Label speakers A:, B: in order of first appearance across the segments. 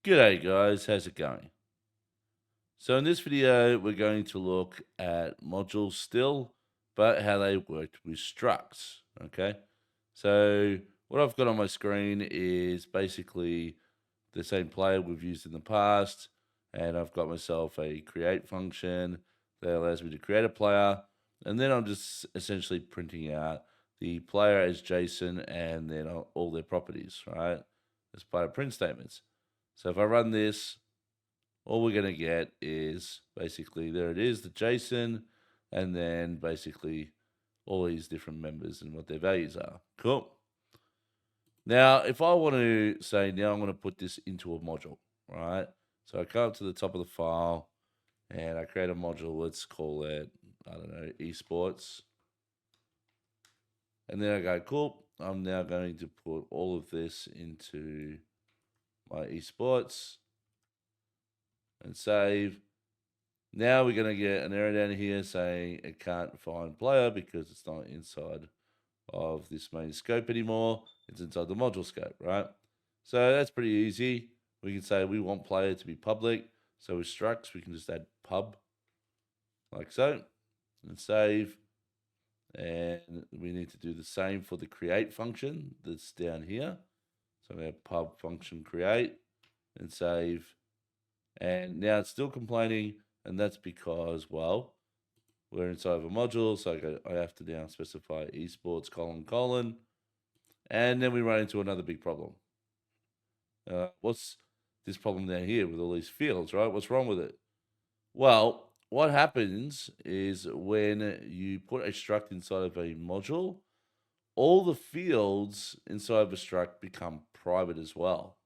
A: G'day guys, how's it going? So in this video, we're going to look at modules still, but how they worked with structs, okay? So what I've got on my screen is basically the same player we've used in the past, and I've got myself a create function that allows me to create a player, and then I'm just essentially printing out the player as JSON and then all their properties, right? As part of print statements. So if I run this, all we're going to get is basically there it is, the JSON, and then basically all these different members and what their values are. Cool. Now, if I want to say now I'm going to put this into a module, right? So I come up to the top of the file and I create a module. Let's call it, I don't know, esports. And then I go, cool. I'm now going to put all of this into my esports and save. Now we're going to get an error down here saying it can't find player because it's not inside of this main scope anymore. It's inside the module scope, right? So that's pretty easy. We can say we want player to be public. So with structs, we can just add pub like so and save. And we need to do the same for the create function that's down here. So we have pub function create and save. And now it's still complaining, and that's because, well, we're inside of a module, so I have to now specify esports : and then we run into another big problem. What's this problem down here with all these fields, right? What's wrong with it? Well, what happens is when you put a struct inside of a module, all the fields inside of a struct become private as well.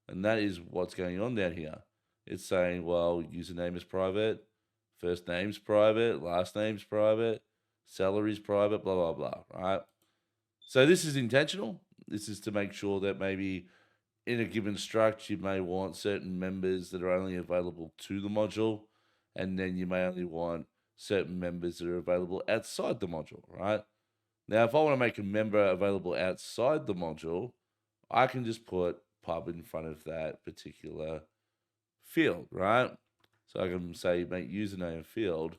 A: And that is what's going on down here. It's saying, well, username is private, first name's private, last name's private, salary's private, blah, blah, blah, right? So this is intentional. This is to make sure that maybe in a given struct, you may want certain members that are only available to the module, and then you may only want certain members that are available outside the module, right? Now, if I want to make a member available outside the module, I can just put pub in front of that particular field, right? So I can say make username field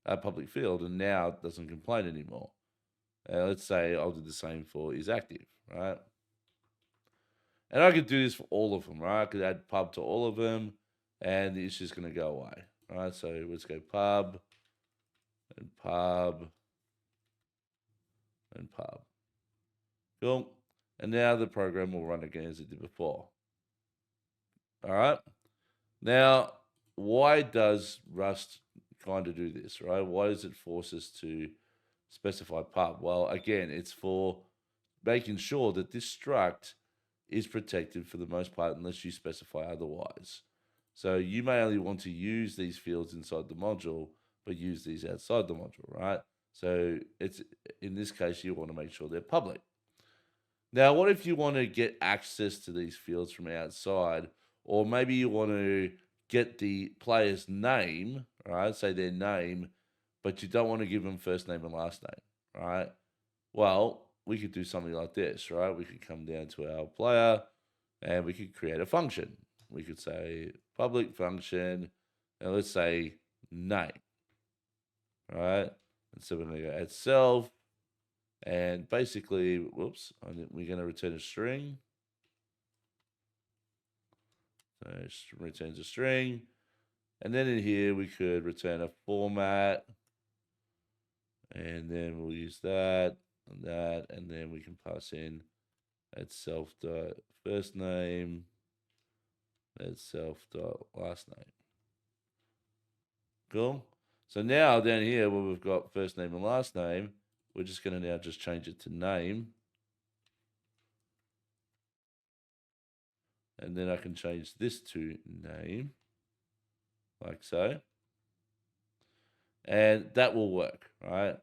A: a public field, and now it doesn't complain anymore. Let's say I'll do the same for is active, right? And I could do this for all of them, right? I could add pub to all of them, and it's just going to go away, right? So let's go pub and pub and pub. Cool. And now the program will run again as it did before. All right. Now, why does Rust kind of do this, right? Why does it force us to specify pub? Well, again, it's for making sure that this struct is protected for the most part unless you specify otherwise. So you may only want to use these fields inside the module, but use these outside the module, right? So it's in this case, you want to make sure they're public. Now, what if you want to get access to these fields from outside, or maybe you want to get the player's name, right? Say their name, but you don't want to give them first name and last name, right? Well, we could do something like this, right? We could come down to our player and we could create a function. We could say public function, and let's say name, right? And so we're going to go add self, and basically, whoops, we're going to return a string. So it returns a string. And then in here, we could return a format. And then we'll use that and that. And then we can pass in at self dot first name, at self dot last name. Cool. So now down here where we've got first name and last name, we're just going to now just change it to name. And then I can change this to name, like so. And that will work, right?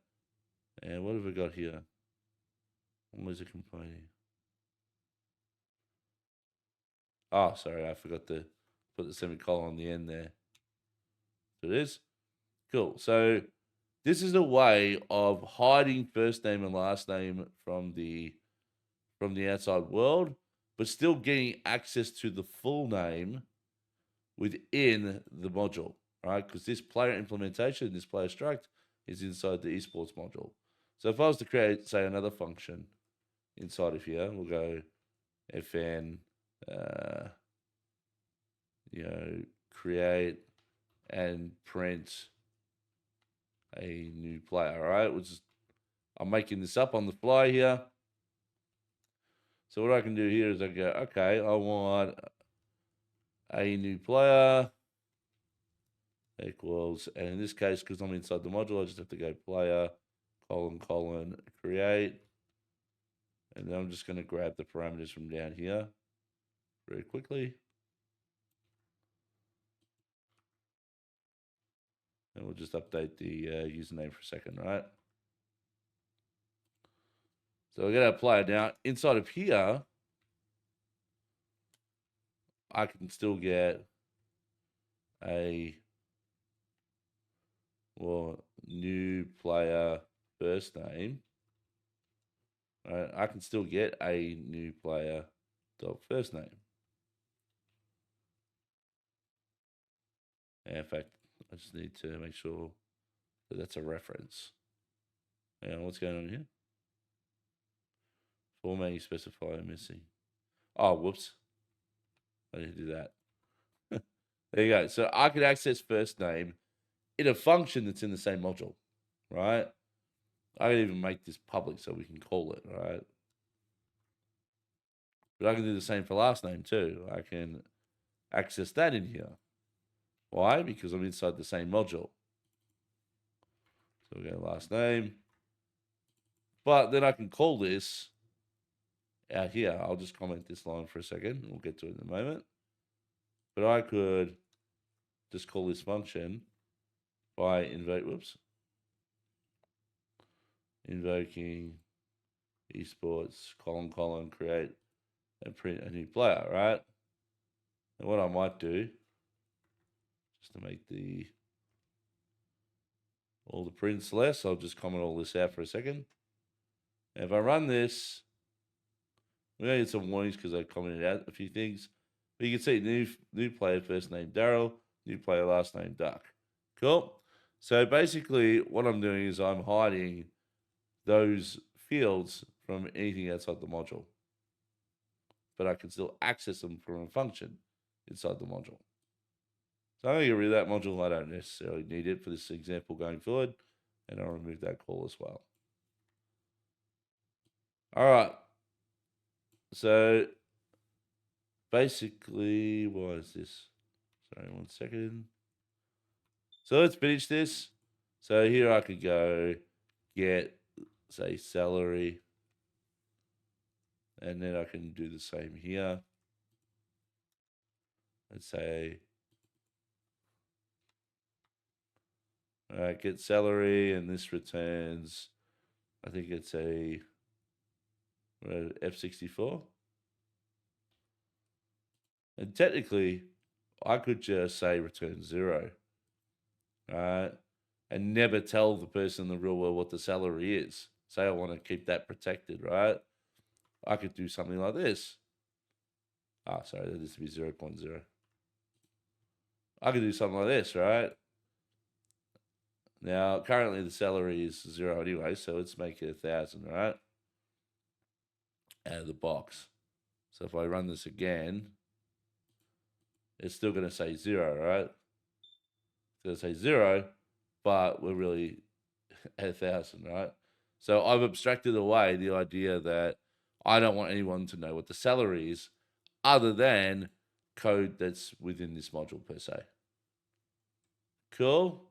A: And what have we got here? Why is it complaining? Oh, sorry, I forgot to put the semicolon on the end there. So it is. Cool. So this is a way of hiding first name and last name from the outside world, but still getting access to the full name within the module, right? Because this player implementation, this player struct, is inside the esports module. So if I was to create, say, another function inside of here, we'll go fn, create and print a new player, all right? I'm making this up on the fly here. So what I can do here is I go, okay, I want a new player equals, and in this case, because I'm inside the module, I just have to go player, create. And then I'm just going to grab the parameters from down here very quickly. And we'll just update the username for a second, right? So we're going to apply it now. Inside of here, I can still get a new player first name. Right? I can still get a new player dot first name. And in fact, I just need to make sure that that's a reference. And what's going on here? Formatting specifier missing. Oh, whoops. I didn't do that. There you go. So I could access first name in a function that's in the same module, right? I can even make this public so we can call it, right? But I can do the same for last name too. I can access that in here. Why? Because I'm inside the same module. So we go last name. But then I can call this out here. I'll just comment this line for a second. We'll get to it in a moment. But I could just call this function by invoking esports, create and print a new player, right? And what I might do, just to make all the prints less, I'll just comment all this out for a second. And if I run this, we're going to get some warnings because I commented out a few things. But you can see new player first name Daryl, new player last name Duck. Cool. So basically what I'm doing is I'm hiding those fields from anything outside the module. But I can still access them from a function inside the module. So I'm going to get rid of that module. I don't necessarily need it for this example going forward. And I'll remove that call as well. All right. So basically, what is this? Sorry, 1 second. So let's finish this. So here I could go get, say, salary. And then I can do the same here. Let's say, all right, get salary, and this returns, I think it's a F64. And technically, I could just say return 0, right? And never tell the person in the real world what the salary is. Say I want to keep that protected, right? I could do something like this. Sorry, that needs to be 0.0. I could do something like this, right? Now, currently the salary is 0 anyway, so let's make it 1,000, right? Out of the box. So if I run this again, it's still going to say 0, right? It's going to say 0, but we're really at 1,000, right? So I've abstracted away the idea that I don't want anyone to know what the salary is other than code that's within this module per se. Cool.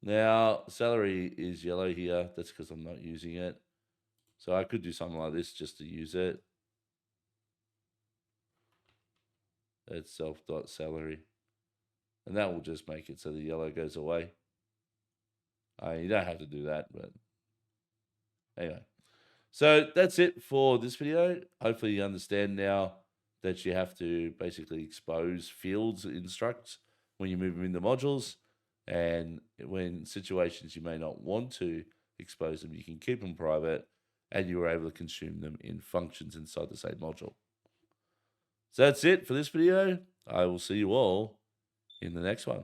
A: Now, salary is yellow here. That's because I'm not using it. So I could do something like this just to use it. That's self.salary. And that will just make it so the yellow goes away. You don't have to do that, but anyway. So that's it for this video. Hopefully you understand now that you have to basically expose fields in Structs when you move them into modules. And when situations you may not want to expose them, you can keep them private and you are able to consume them in functions inside the same module. So that's it for this video. I will see you all in the next one.